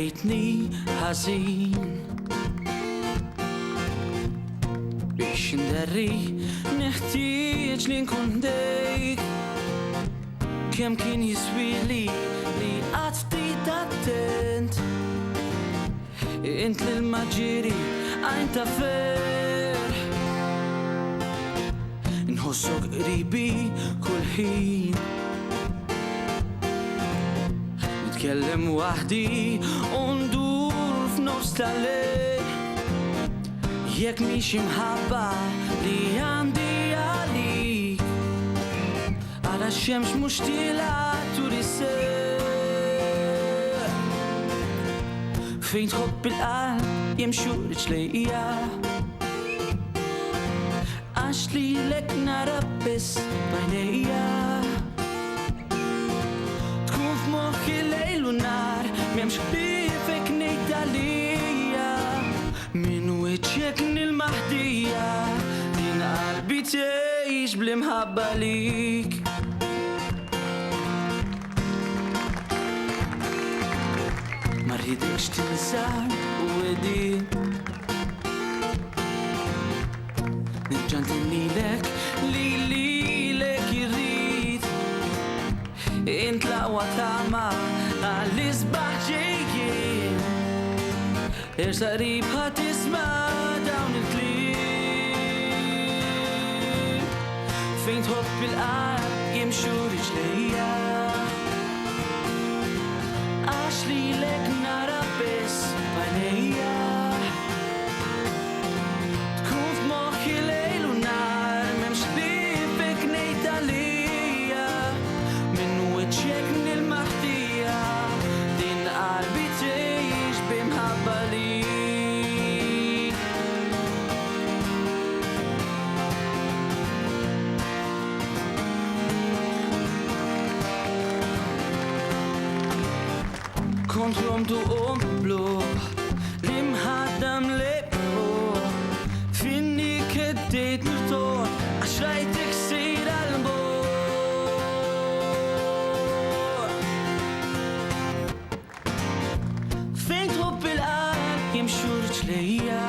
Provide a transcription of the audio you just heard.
ħallejtni ħażin biex inderri neħtieġ li nkun dejk kemm kien jiswili li qatt ftit attent int lil maġġieri għajn ta' fer inħossok qribi kull ħin nitkellem waħdi u ndur f'nofs tal-lejl jekk mhix imħabba li għandi għalik għala x-xemx mhux tilgħat turi sew fejn tħobb il-qalb jimxu riġlejja għax lilek nara biss b'għajnejja tkun f'moħħi lejl u nar m'hemmx ħliefek ngħid għalija min wiċċek nil-maħdija din qalbi tgħix bl-imħabba lik ma rridekx tinsar u wedin nirġan lilek lilek irrid int laqwa tama għall-isbaħ ġejjin irsa qrib ħatisma' dawn il-kliem fejn tħobb il-qalb jimxu riġlejja għax lilek nara biss b'għajnejja tkun f'moħħi lejl u nar m'hemmx ħliefek ngħid għalija minn wiċċek nil-maħdija din qalbi tgħix b'imħabba lik kont romtu blog l-imħaddam l-ebħor finni keddejt nirtor għax rajtek sejra l-bor fejn tħobb il-qalb jimxu riġlejja